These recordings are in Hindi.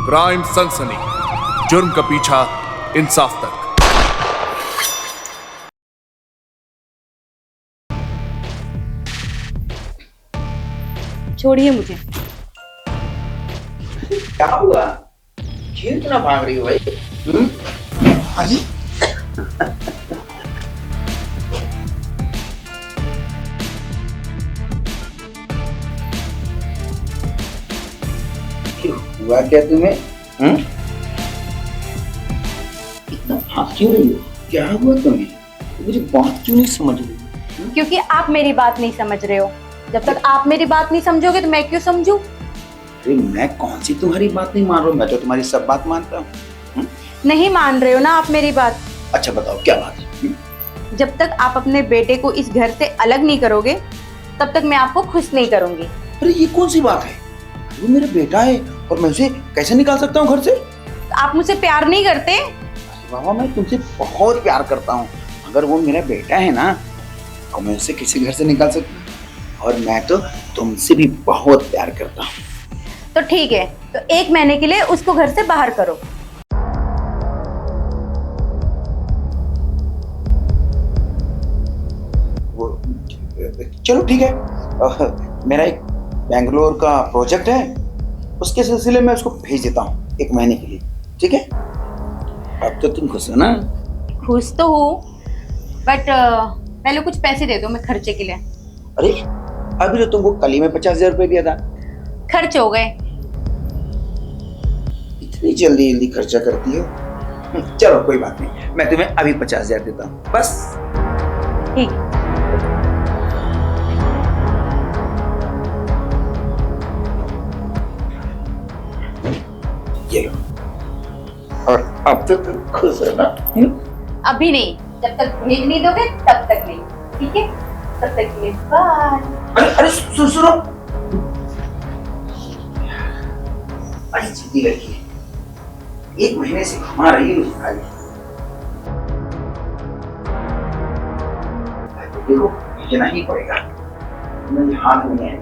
क्राइम सनसनी, जुर्म का पीछा इंसाफ तक। छोड़िए मुझे। क्या हुआ? क्यों इतना भाग रही हो भाई? अरे क्यों हुआ क्या तुम्हें? इतना भाग क्यों रही हो? क्या हुआ तुम्हें? मुझे बात क्यों नहीं समझ रही? क्योंकि आप मेरी बात नहीं समझ रहे हो। जब तक आप मेरी बात नहीं समझोगे तो मैं क्यों समझूं? अरे मैं कौन सी तुम्हारी बात नहीं मान रहा हूँ, मैं तो तुम्हारी सब बात मानता हूँ। नहीं मान रहे हो ना आप मेरी बात। अच्छा बताओ क्या बात है? जब तक आप अपने बेटे को इस घर से अलग नहीं करोगे तब तक मैं आपको खुश नहीं करूंगी। अरे ये कौन सी बात है? वो मेरा बेटा है और मैं उसे कैसे निकाल सकता हूँ घर से? आप मुझसे प्यार नहीं करते? बाबा मैं तुमसे बहुत प्यार करता हूँ। अगर वो मेरा बेटा है ना तो मैं उसे किसी घर से निकाल सकता हूँ, और मैं तो तुमसे भी बहुत प्यार करता हूँ। तो ठीक है, तो 1 महीने के लिए उसको घर से बाहर करो। वो चलो ठीक है। मेरा एक बेंगलोर का प्रोजेक्ट है, उसके सिलसिले में उसको भेज देता हूँ 1 महीने के लिए, ठीक है? अब तो तुम खुश हो ना? खुश तो हूँ, बट पहले कुछ पैसे दे दो मैं खर्चे के लिए। अरे अभी तो तुमको कल ही में 50,000 रुपये दिया था। खर्च हो गए। इतनी जल्दी जल्दी खर्चा करती हो? चलो कोई बात नहीं, मैं तुम्हें अभी 50,000 देता हूँ बस। ठीक है। ये लो। और अब तो तुम खुश हो ना? अभी नहीं, जब तक भेज नहीं दोगे तब तक नहीं, ठीक है? तब तक के लिए बाय। अरे अरे सुनो, बड़ी जिद्दी लड़की है, 1 महीने से घुमा रही है मुझे खाली। देखो भेजना ही पड़ेगा, मेरे हाथ में है।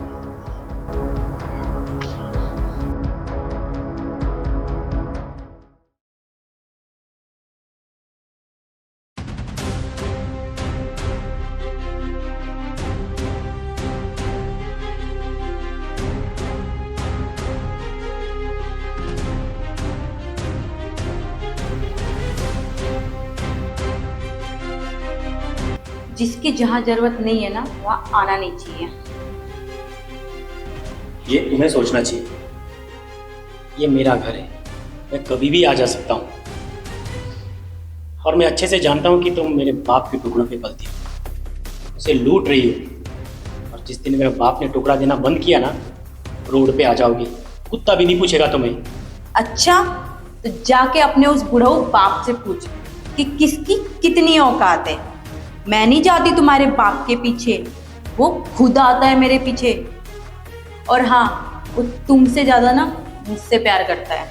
जिसकी जहाँ जरूरत नहीं है ना वहाँ आना नहीं चाहिए। ये तुम्हें सोचना चाहिए, ये मेरा घर है, मैं कभी भी आ जा सकता हूँ। और मैं अच्छे से जानता हूँ कि तुम मेरे बाप के टुकड़ों पे पलती हो, उसे लूट रही हो। और जिस दिन मेरे बाप ने टुकड़ा देना बंद किया ना, रोड पे आ जाओगी, कुत्ता भी नहीं पूछेगा तुम्हें। अच्छा, तो जाके अपने उस बुढ़ऊ बाप से पूछ कि किसकी कितनी औकात है। मैं नहीं जाती तुम्हारे बाप के पीछे, वो खुद आता है मेरे पीछे। और हाँ, वो तुमसे ज्यादा ना मुझसे प्यार करता है,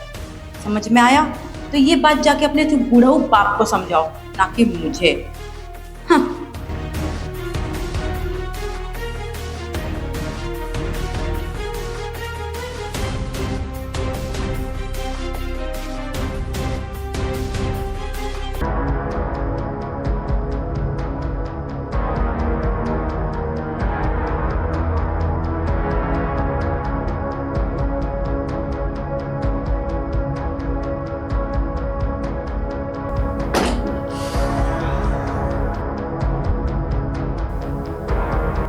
समझ में आया? तो ये बात जाके अपने बुढ़ऊ बाप को समझाओ, ना कि मुझे। हाँ।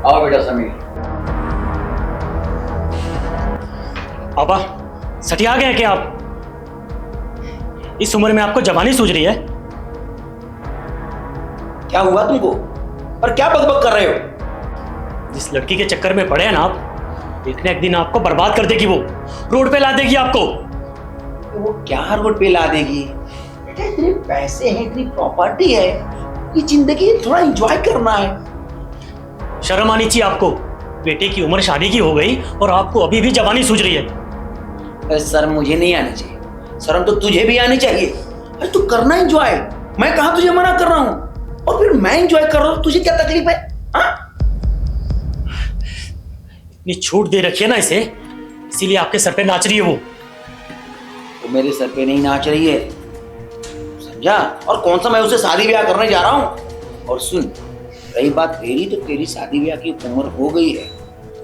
आओ बेटा समीर। पापा सटिया गए क्या आप? इस उम्र में आपको जवानी सूझ रही है? क्या हुआ तुमको और क्या बकबक कर रहे हो? जिस लड़की के चक्कर में पड़े हैं ना आप, देखने एक दिन आपको बर्बाद कर देगी, वो रोड पे ला देगी आपको। वो क्या रोड पे ला देगी? बेटा इतने पैसे हैं, इतनी प्रॉपर्टी है, ये जिंदगी थोड़ा एंजॉय करना है। शर्म आनी चाहिए आपको, बेटे की उम्र शादी की हो गई और आपको अभी भी जवानी सूझ रही है। अरे शर्म मुझे नहीं आनी चाहिए, शर्म तो तुझे भी आनी चाहिए। अरे तू करना एंजॉय, मैं कहाँ तुझे मना कर रहा हूँ? और फिर मैं एंजॉय कर रहा हूँ, तुझे क्या तकलीफ है? हाँ? इतनी छूट दे रखी है ना इसे, इसीलिए आपके सर पे नाच रही है वो। वो मेरे सर पे नहीं नाच रही है, समझा? और कौन सा मैं उसे शादी ब्याह करने जा रहा हूँ। और सुन, रही बात तेरी, तो तेरी शादी ब्याह की उम्र हो गई है,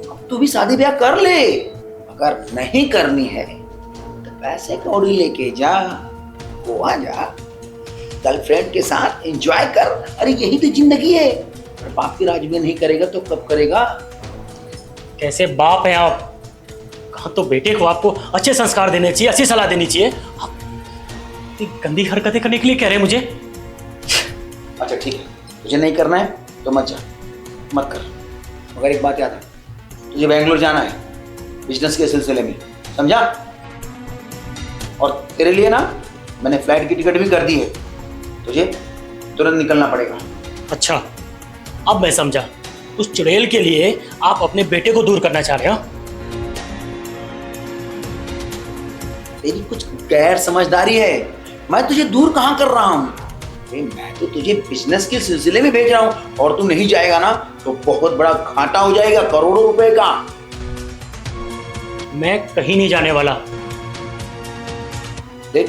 अब तू भी शादी ब्याह कर ले। अगर नहीं करनी है तो पैसे कौड़ी लेके जा, गोवा जा, गर्लफ्रेंड के साथ एंजॉय कर। अरे यही तो जिंदगी है। अगर बाप की राज भी नहीं करेगा तो कब करेगा? कैसे बाप हैं आप? कहा तो बेटे को आपको अच्छे संस्कार देने चाहिए, अच्छी सलाह देनी चाहिए। आप इतनी गंदी हरकतें करने के लिए कह रहे हैं मुझे? अच्छा ठीक है, तुझे नहीं करना है तो मत जा, मत कर। मगर एक बात याद है, तुझे बेंगलोर जाना है बिजनेस के सिलसिले में, समझा? और तेरे लिए ना मैंने फ्लाइट की टिकट भी कर दी है, तुझे तुरंत निकलना पड़ेगा। अच्छा, अब मैं समझा। उस चुड़ैल के लिए आप अपने बेटे को दूर करना चाह रहे हो? तेरी कुछ गैर समझदारी है। मैं तुझे दूर कहाँ कर रहा हूँ? मैं तो तुझे बिजनेस के सिलसिले में भेज रहा हूँ, और तू नहीं जाएगा ना तो बहुत बड़ा घाटा हो जाएगा, करोड़ों रुपए का। मैं कहीं नहीं जाने वाला। देख,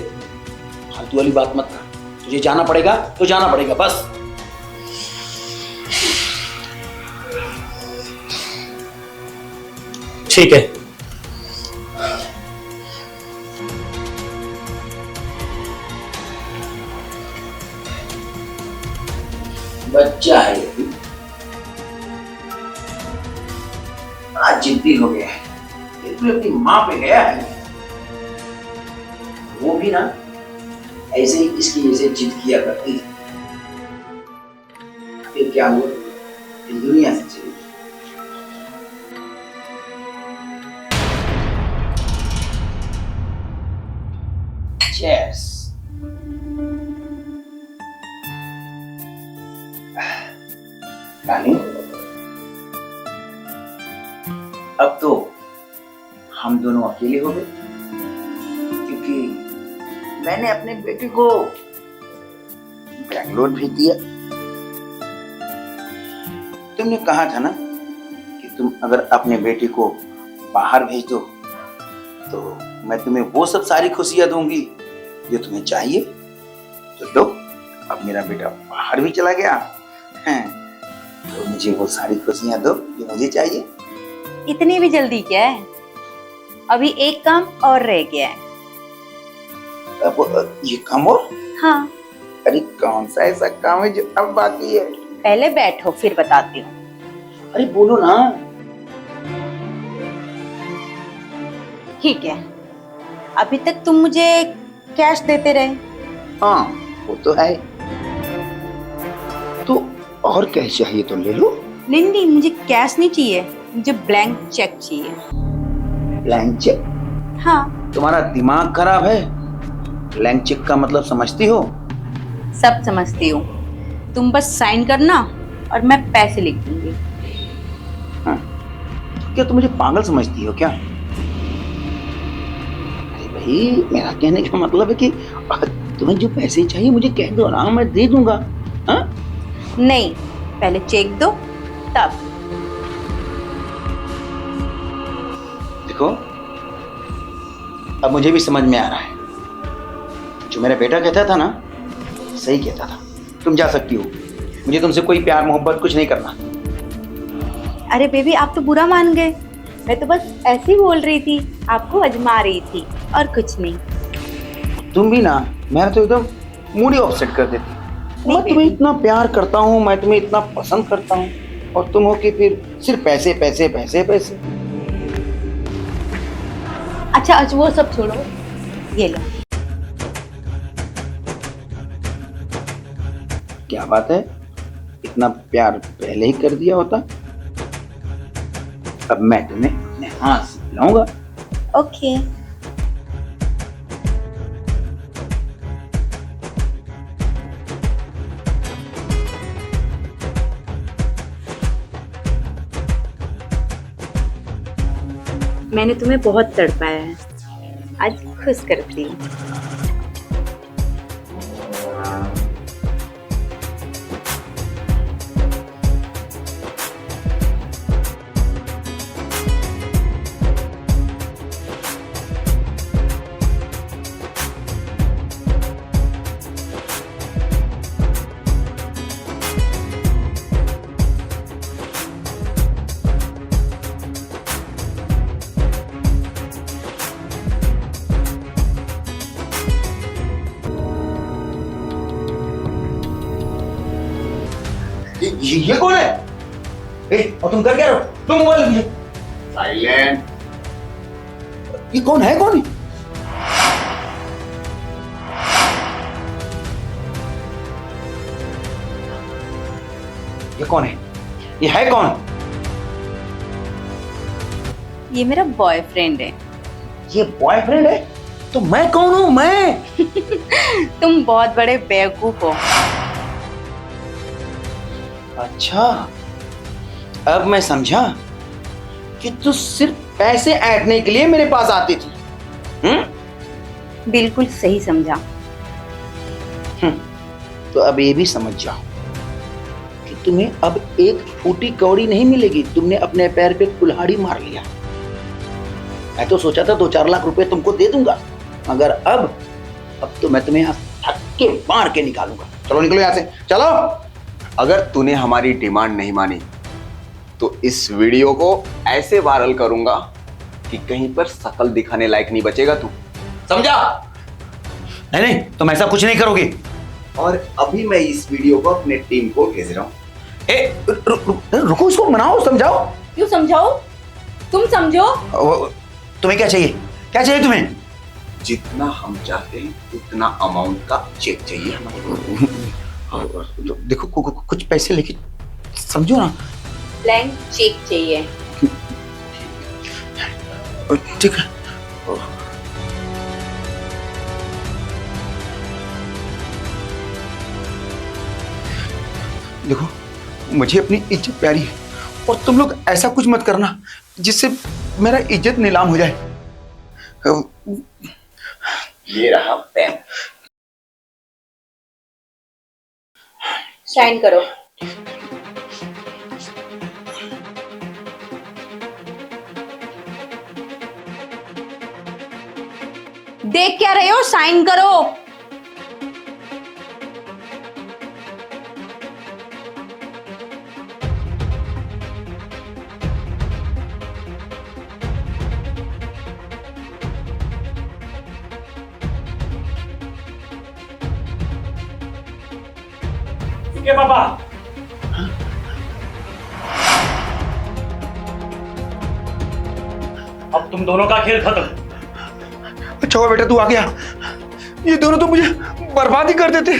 फालतू वाली बात मत कर। तुझे जाना पड़ेगा तो जाना पड़ेगा, बस। ठीक है। बच्चा है ये भी, बड़ा जिद्दी हो गया है, बिल्कुल अपनी माँ पे गया है। वो भी ना ऐसे ही इसकी जैसे जिद किया करती थी, फिर क्या हुआ, इस दुनिया से चली गई। Cheers. डार्लिंग, अब तो हम दोनों अकेले हो गए, क्योंकि मैंने अपने बेटे को बेंगलोर भेज दिया। तुमने कहा था ना कि तुम अगर अपने बेटे को बाहर भेज दो तो मैं तुम्हें वो सब सारी खुशियां दूंगी जो तुम्हें चाहिए। तो लो, अब मेरा बेटा बाहर भी चला गया है, तो मुझे वो सारी खुशियां दो जो मुझे चाहिए। इतनी भी जल्दी क्या है? अभी एक काम और रह गया है। अब ये काम और? हाँ। अरे कौन सा ऐसा काम है जो अब बाकी है? पहले बैठो, फिर बताती हूँ। अरे बोलो ना। ठीक है, अभी तक तुम मुझे कैश देते रहे। हाँ वो तो है, तो और कैश चाहिए तो ले लो। नहीं नहीं, मुझे कैश नहीं चाहिए, मुझे ब्लैंक चेक चाहिए। Blank cheque? हाँ। तुम्हारा दिमाग खराब है? ब्लैंक चेक का मतलब समझती हो? सब समझती हूँ, तुम बस साइन करना और मैं पैसे लिख दूंगी। हाँ। क्या तुम मुझे पागल समझती हो क्या? अरे भाई, मेरा कहने का मतलब है कि तुम्हें जो पैसे चाहिए मुझे कह दो ना, मैं दे दूंगा। हाँ? नहीं, पहले चेक दो तब। देखो, अब मुझे भी समझ में आ रहा है, जो मेरा बेटा कहता था ना, सही कहता था। तुम जा सकती हो, मुझे तुमसे कोई प्यार मोहब्बत कुछ नहीं करना। अरे बेबी, आप तो बुरा मान गए। मैं तो बस ऐसे ही बोल रही थी, आपको आजमा रही थी और कुछ नहीं। तुम भी ना, मैं तो एकदम मूड ही ऑफसेट कर देती। मैं तुम्हें इतना प्यार करता हूँ, मैं तुम्हें इतना पसंद करता हूँ, और तुम हो कि फिर सिर्फ पैसे पैसे पैसे पैसे। अच्छा आज वो सब छोड़ो, ये लो। क्या बात है, इतना प्यार पहले ही कर दिया होता। अब मैं तुम्हें अपने हाथ से पिलाऊंगा। ओके। मैंने तुम्हें बहुत तड़पाया है, आज खुश करती हूँ। ये कौन है? और तुम कर क्या रहे हो? तुम मोबाइल दीजिए। साइलेंट। ये कौन है? कौन? ये कौन है? ये है कौन? ये मेरा बॉयफ्रेंड है। ये बॉयफ्रेंड है? तो मैं कौन हूं? मैं तुम बहुत बड़े बेवकूफ हो। अच्छा, अब मैं समझा कि तू सिर्फ पैसे ऐंठने के लिए मेरे पास आती थी। बिल्कुल सही समझा। तो अब ये भी समझ जाओ कि तुम्हें अब एक फूटी कौड़ी नहीं मिलेगी। तुमने अपने पैर पे कुल्हाड़ी मार लिया। मैं तो सोचा था 2-4 लाख रुपए तुमको दे दूंगा, मगर अब तो मैं तुम्हें यहाँ धक्के मार के निकालूंगा। चलो निकलो यहाँ से, चलो। अगर तूने हमारी डिमांड नहीं मानी तो इस वीडियो को ऐसे वायरल करूंगा कि कहीं पर शकल दिखाने लायक नहीं बचेगा तू, समझा? नहीं, तुम ऐसा कुछ नहीं करोगे। और अभी मैं इस वीडियो को अपने टीम को भेज रहा हूँ। रुको, इसको मनाओ, समझाओ। क्यों समझाओ? तुम समझो। तुम्हें क्या चाहिए? क्या चाहिए तुम्हें? जितना हम चाहते हैं उतना अमाउंट का चेक चाहिए हमें। देखो कुछ पैसे लेके समझो ना। ब्लैंक चेक चाहिए। ठीक है। देखो, मुझे अपनी इज्जत प्यारी है और तुम लोग ऐसा कुछ मत करना जिससे मेरा इज्जत नीलाम हो जाए। ये रहा पेन। साइन करो। देख क्या रहे हो? साइन करो। ठीक है पापा। अब तुम दोनों का खेल खत्म। अच्छा हुआ बेटा तू आ गया। ये दोनों तो मुझे बर्बाद ही कर देते।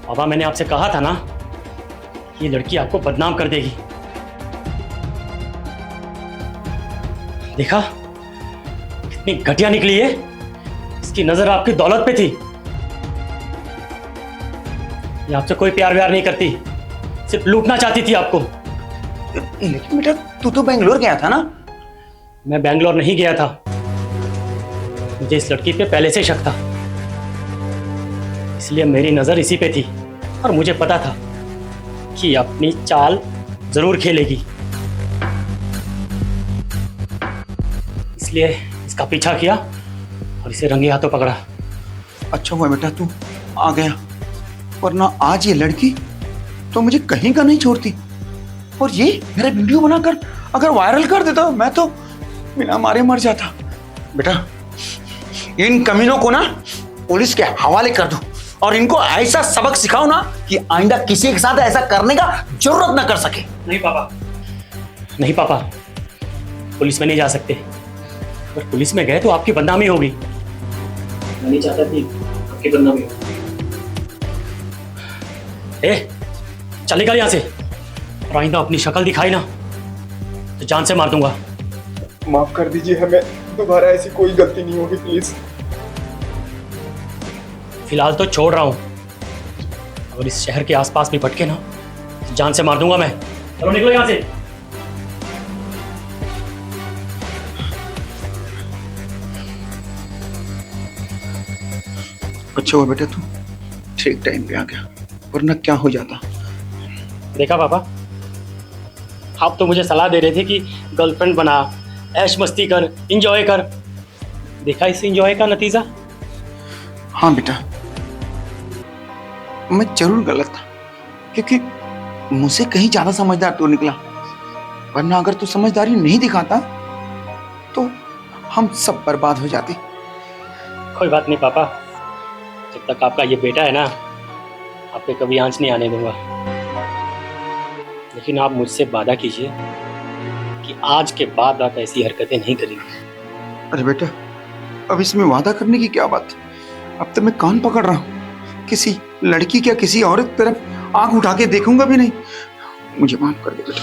पापा, मैंने आपसे कहा था ना, ये लड़की आपको बदनाम कर देगी। देखा कितनी घटिया निकली है। इसकी नजर आपकी दौलत पे थी। ये आपसे कोई प्यार व्यार नहीं करती, सिर्फ लूटना चाहती थी आपको। लेकिन बेटा तू तो बेंगलोर गया था ना? मैं बेंगलोर नहीं गया था। मुझे इस लड़की पे पहले से शक था, इसलिए मेरी नजर इसी पे थी और मुझे पता था कि अपनी चाल जरूर खेलेगी, इसलिए इसका पीछा किया और इसे रंगे हाथों पकड़ा। अच्छा हुआ बेटा तू आ गया, वरना आज ये लड़की तो मुझे कहीं का नहीं छोड़ती। और ये मेरा वीडियो बनाकर अगर वायरल कर देता मैं तो बिना मारे मर जाता। बेटा इन कमीनों को ना पुलिस के हवाले कर दो और इनको ऐसा सबक सिखाओ ना कि आइंदा किसी के साथ ऐसा करने का जरूरत ना कर सके। नहीं पापा, नहीं पापा, पुलिस में नहीं जा सकते। अगर पुलिस में गए तो आपकी बदनामी होगी। मैं नहीं चाहता कि आपकी बदनामी हो। चलेगा यहां से, और आइंदा अपनी शक्ल दिखाई ना तो जान से मार दूंगा। माफ कर दीजिए, हमें दोबारा ऐसी कोई गलती नहीं होगी प्लीज। फिलहाल तो छोड़ रहा हूं, अगर इस शहर के आसपास भी भटके ना तो जान से मार दूंगा मैं। चलो निकलो यहां से। अच्छा हुआ बेटा तू ठीक टाइम पे आ गया, वरना क्या हो जाता। देखा पापा, आप तो मुझे सलाह दे रहे थे कि गर्लफ्रेंड बना, ऐश मस्ती कर, इंजॉय कर। देखा इस इंजॉय का नतीजा। हाँ बेटा, मैं जरूर गलत था क्योंकि मुझसे कहीं ज्यादा समझदार तू निकला, वरना अगर तू समझदारी नहीं दिखाता तो हम सब बर्बाद हो जाते। कोई बात नहीं पापा, जब तक आपका ये बेटा है ना, आप पे कभी आंच नहीं आने दूंगा। लेकिन आप मुझसे वादा कीजिए कि आज के बाद आप ऐसी हरकतें नहीं करेंगे। अरे बेटा, अब इसमें वादा करने की क्या बात है? अब तो मैं कान पकड़ रहा हूँ, किसी लड़की क्या किसी औरत की तरफ आंख उठा के देखूंगा भी नहीं। मुझे माफ कर दे बेटा।